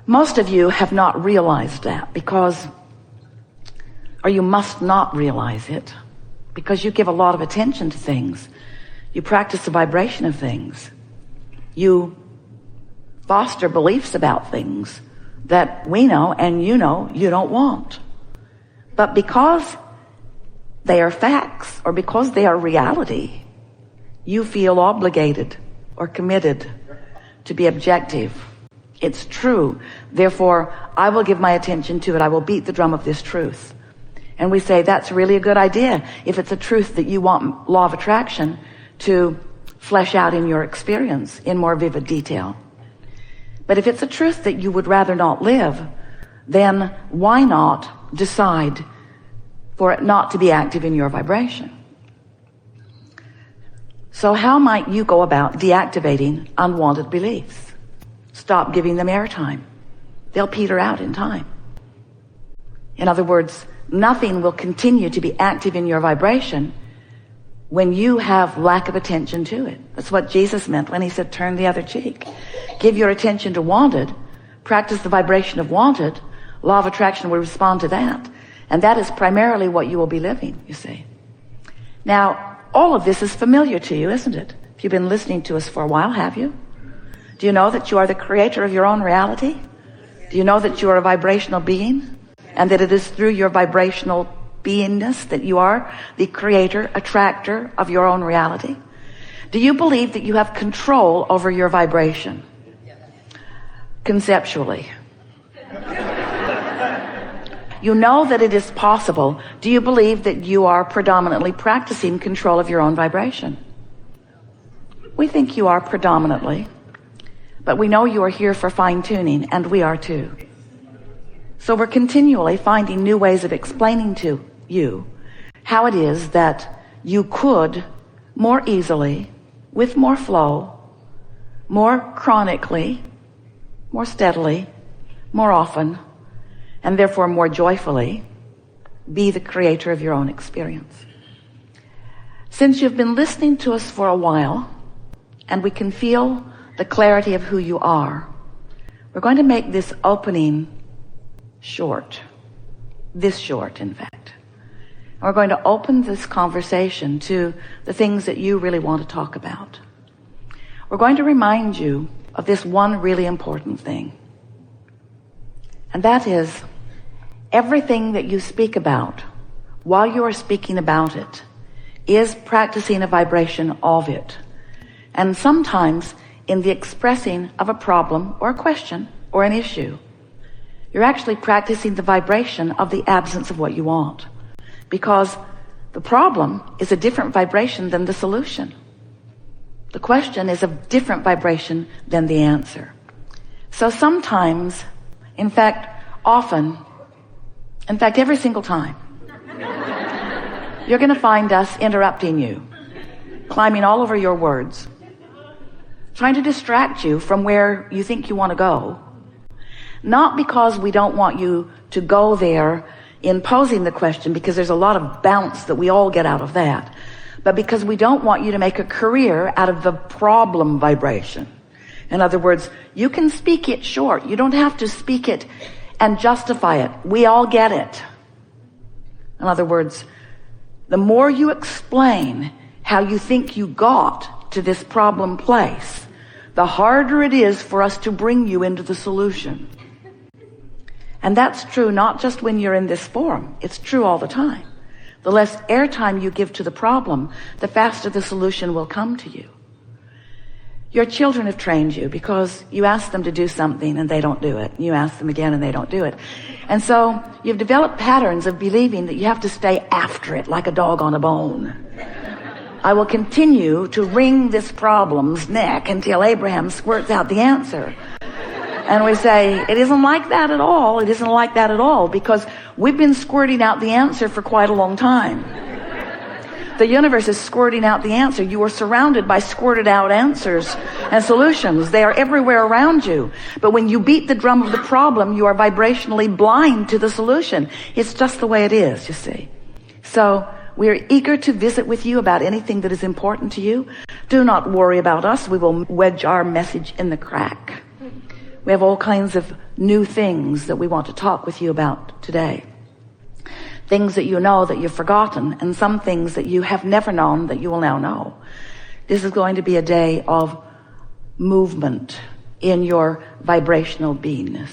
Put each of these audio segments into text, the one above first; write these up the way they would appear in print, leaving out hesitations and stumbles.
Most of you have not realized that or you must not realize it, because you give a lot of attention to things. You practice the vibration of things. You foster beliefs about things that we know and you know you don't want. But because they are facts, or because they are reality, you feel obligated or committed to be objective. It's true. Therefore, I will give my attention to it. I will beat the drum of this truth. And we say that's really a good idea if it's a truth that you want law of attraction to flesh out in your experience in more vivid detail. But if it's a truth that you would rather not live, then why not decide for it not to be active in your vibration? So how might you go about deactivating unwanted beliefs? Stop giving them airtime. They'll peter out in time. In other words, nothing will continue to be active in your vibration when you have lack of attention to it. That's what Jesus meant when he said, turn the other cheek. Give your attention to wanted, practice the vibration of wanted, law of attraction will respond to that. And that is primarily what you will be living, you see. Now, all of this is familiar to you, isn't it? If you've been listening to us for a while, have you? Do you know that you are the creator of your own reality? Do you know that you are a vibrational being? And that it is through your vibrational beingness that you are the creator, attractor of your own reality? Do you believe that you have control over your vibration? Conceptually. You know that it is possible. Do you believe that you are predominantly practicing control of your own vibration? We think you are predominantly, but we know you are here for fine-tuning, and we are too. So we're continually finding new ways of explaining to you how it is that you could more easily, with more flow, more chronically, more steadily, more often, and therefore more joyfully, be the creator of your own experience. Since you've been listening to us for a while, and we can feel the clarity of who you are, we're going to make this opening short. This short, in fact. And we're going to open this conversation to the things that you really want to talk about. We're going to remind you of this one really important thing. And that is, everything that you speak about while you are speaking about it is practicing a vibration of it. And sometimes in the expressing of a problem or a question or an issue, you're actually practicing the vibration of the absence of what you want. Because the problem is a different vibration than the solution. The question is a different vibration than the answer. So sometimes, in fact, often, in fact, every single time, you're going to find us interrupting you, climbing all over your words, trying to distract you from where you think you want to go. Not because we don't want you to go there in posing the question, because there's a lot of bounce that we all get out of that, but because we don't want you to make a career out of the problem vibration. In other words, you can speak it short. You don't have to speak it and justify it. We all get it. In other words, the more you explain how you think you got to this problem place, the harder it is for us to bring you into the solution. And that's true not just when you're in this forum. It's true all the time. The less airtime you give to the problem, the faster the solution will come to you. Your children have trained you because you ask them to do something and they don't do it. You ask them again and they don't do it. And so you've developed patterns of believing that you have to stay after it like a dog on a bone. I will continue to wring this problem's neck until Abraham squirts out the answer. And we say, it isn't like that at all. It isn't like that at all, because we've been squirting out the answer for quite a long time. The universe is squirting out the answer. You are surrounded by squirted out answers and solutions. They are everywhere around you. But when you beat the drum of the problem, you are vibrationally blind to the solution. It's just the way it is, you see. So we are eager to visit with you about anything that is important to you. Do not worry about us. We will wedge our message in the crack. We have all kinds of new things that we want to talk with you about today. Things that you know that you've forgotten, and some things that you have never known that you will now know. This is going to be a day of movement in your vibrational beingness.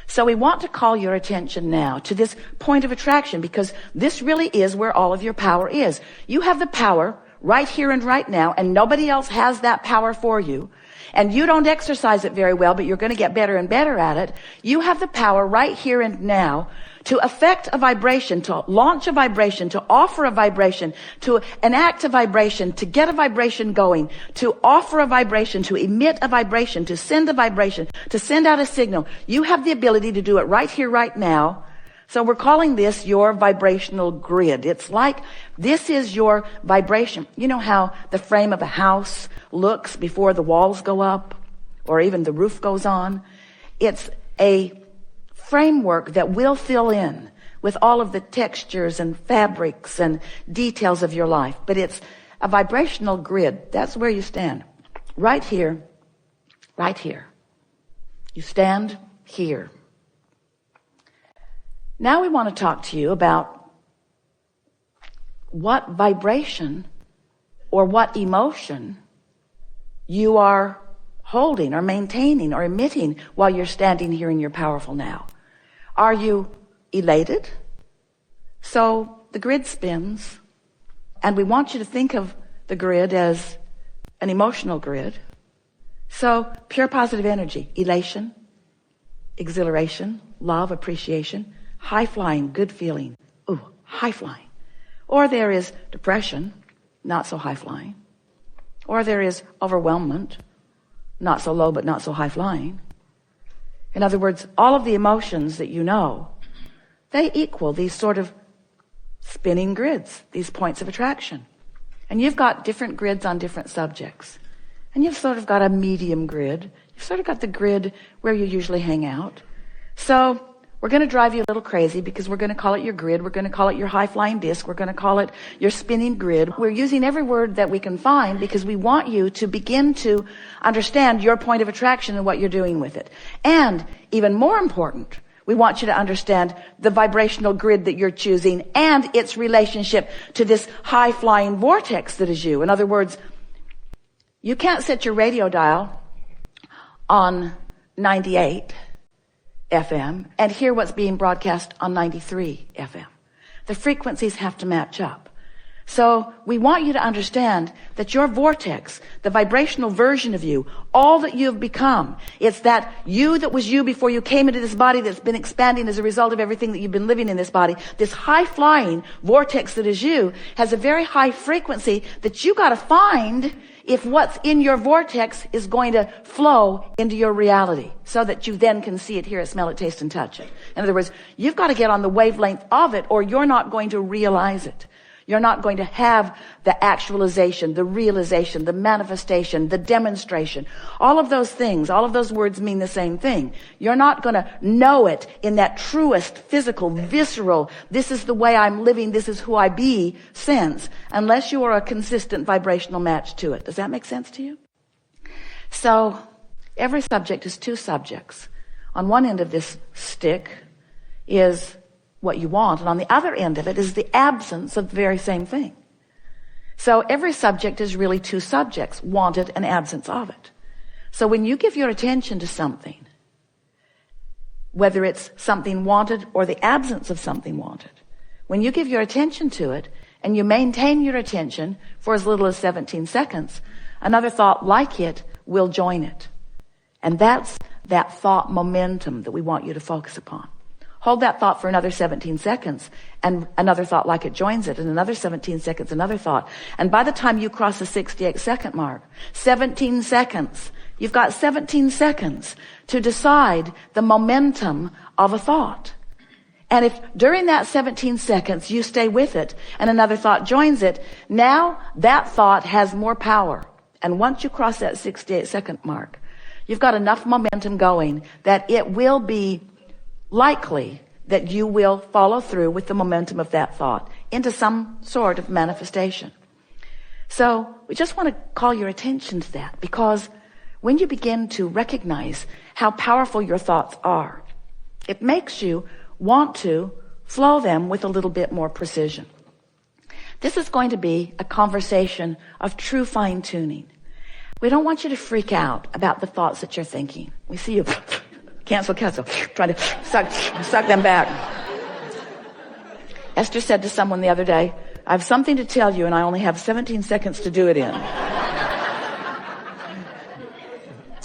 So we want to call your attention now to this point of attraction, because this really is where all of your power is. You have the power right here and right now, and nobody else has that power for you. And you don't exercise it very well, but you're going to get better and better at it. You have the power right here and now to affect a vibration, to launch a vibration, to offer a vibration, to enact a vibration, to get a vibration going, to offer a vibration, to emit a vibration, to send a vibration, to send out a signal. You have the ability to do it right here, right now. So we're calling this your vibrational grid. It's like this is your vibration. You know how the frame of a house looks before the walls go up or even the roof goes on? It's a framework that will fill in with all of the textures and fabrics and details of your life. But it's a vibrational grid. That's where you stand. Right here. Right here. You stand here. Now we want to talk to you about what vibration or what emotion you are holding or maintaining or emitting while you're standing here in your powerful now. Are you elated? So the grid spins, and we want you to think of the grid as an emotional grid. So pure positive energy, elation, exhilaration, love, appreciation, high flying, good feeling. Ooh, high flying. Or there is depression, not so high flying. Or there is overwhelmment, not so low but not so high flying. In other words, all of the emotions that you know, they equal these sort of spinning grids, these points of attraction. And you've got different grids on different subjects. And you've sort of got a medium grid. You've sort of got the grid where you usually hang out. So we're going to drive you a little crazy because we're going to call it your grid. We're going to call it your high-flying disc. We're going to call it your spinning grid. We're using every word that we can find because we want you to begin to understand your point of attraction and what you're doing with it. And even more important, we want you to understand the vibrational grid that you're choosing and its relationship to this high-flying vortex that is you. In other words, you can't set your radio dial on 98 FM and hear what's being broadcast on 93 FM. The frequencies have to match up. So we want you to understand that your vortex, the vibrational version of you, all that you've become, it's that you that was you before you came into this body that's been expanding as a result of everything that you've been living in this body. This high-flying vortex that is you has a very high frequency that you got to find if what's in your vortex is going to flow into your reality so that you then can see it, hear it, smell it, taste, and touch it. In other words, you've got to get on the wavelength of it or you're not going to realize it. You're not going to have the actualization, the realization, the manifestation, the demonstration. All of those things, all of those words mean the same thing. You're not going to know it in that truest, physical, visceral, this is the way I'm living, this is who I be sense, unless you are a consistent vibrational match to it. Does that make sense to you? So every subject is two subjects. On one end of this stick is what you want, and on the other end of it is the absence of the very same thing. So every subject is really two subjects, wanted and absence of it. So when you give your attention to something, whether it's something wanted or the absence of something wanted, when you give your attention to it and you maintain your attention for as little as 17 seconds, another thought like it will join it. And that's that thought momentum that we want you to focus upon. Hold that thought for another 17 seconds and another thought like it joins it, and another 17 seconds, another thought. And by the time you cross the 68-second mark, 17 seconds, you've got 17 seconds to decide the momentum of a thought. And if during that 17 seconds you stay with it and another thought joins it, now that thought has more power. And once you cross that 68-second mark, you've got enough momentum going that it will be likely that you will follow through with the momentum of that thought. into some sort of manifestation. So we just want to call your attention to that, because when you begin to recognize how powerful your thoughts are, it makes you want to flow them with a little bit more precision. This is going to be a conversation of true fine-tuning. We don't want you to freak out about the thoughts that you're thinking. We see you cancel, trying to suck them back. Esther said to someone the other day, I have something to tell you and I only have 17 seconds to do it in.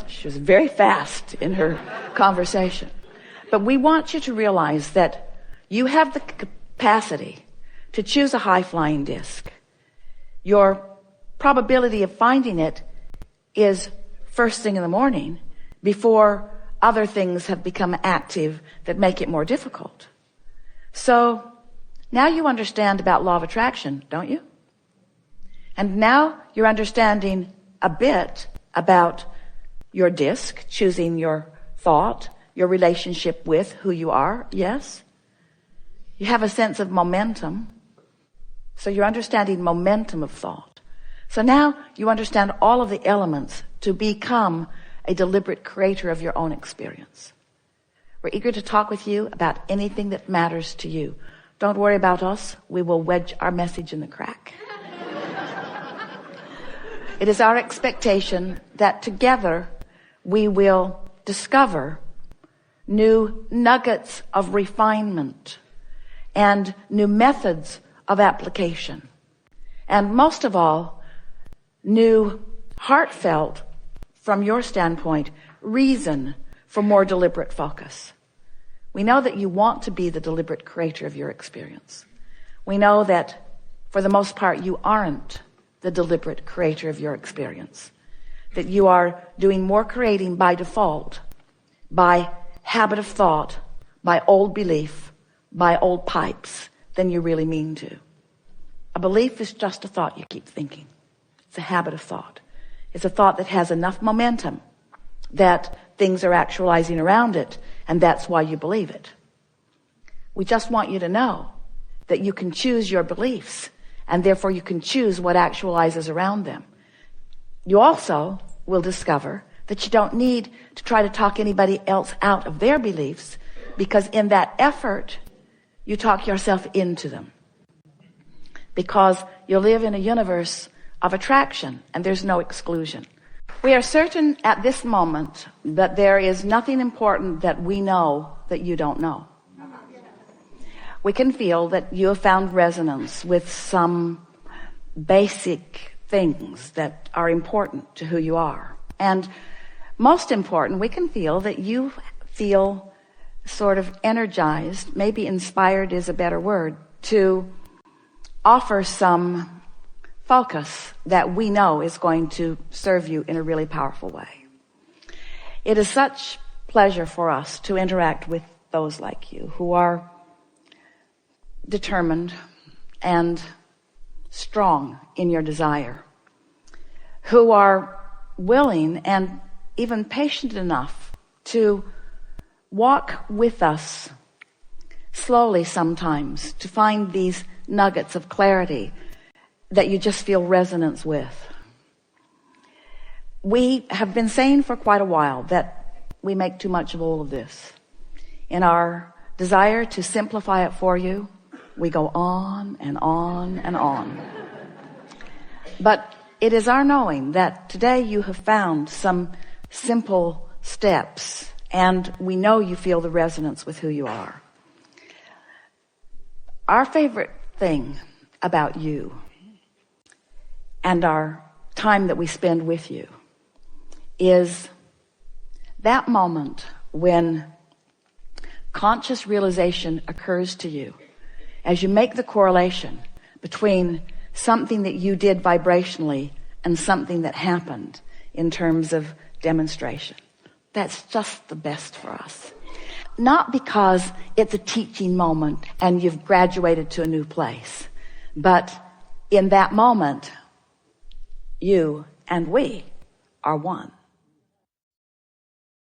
She was very fast in her conversation. But we want you to realize that you have the capacity to choose a high-flying disc. Your probability of finding it is first thing in the morning, before other things have become active that make it more difficult. So now you understand about law of attraction, don't you? And now you're understanding a bit about your disc, choosing your thought, your relationship with who you are, yes? You have a sense of momentum. So you're understanding momentum of thought. So now you understand all of the elements to become a deliberate creator of your own experience. We're eager to talk with you about anything that matters to you. Don't worry about us. We will wedge our message in the crack. It is our expectation that together we will discover new nuggets of refinement and new methods of application. And most of all, new heartfelt, from your standpoint, reason for more deliberate focus. We know that you want to be the deliberate creator of your experience. We know that for the most part you aren't the deliberate creator of your experience. That you are doing more creating by default, by habit of thought, by old belief, by old pipes, than you really mean to. A belief is just a thought you keep thinking. It's a habit of thought. It's a thought that has enough momentum that things are actualizing around it, and that's why you believe it. We just want you to know that you can choose your beliefs, and therefore you can choose what actualizes around them. You also will discover that you don't need to try to talk anybody else out of their beliefs, because in that effort, you talk yourself into them. Because you live in a universe of attraction, and there's no exclusion. We are certain at this moment that there is nothing important that we know that you don't know. We can feel that you have found resonance with some basic things that are important to who you are. And most important, we can feel that you feel sort of energized, maybe inspired is a better word, to offer some focus that we know is going to serve you in a really powerful way. It is such pleasure for us to interact with those like you who are determined and strong in your desire, who are willing and even patient enough to walk with us slowly sometimes to find these nuggets of clarity that you just feel resonance with. We have been saying for quite a while that we make too much of all of this. In our desire to simplify it for you, we go on and on and on. But it is our knowing that today you have found some simple steps, and we know you feel the resonance with who you are. Our favorite thing about you and our time that we spend with you is that moment when conscious realization occurs to you as you make the correlation between something that you did vibrationally and something that happened in terms of demonstration. That's just the best for us. Not because it's a teaching moment and you've graduated to a new place, but in that moment, you and we are one.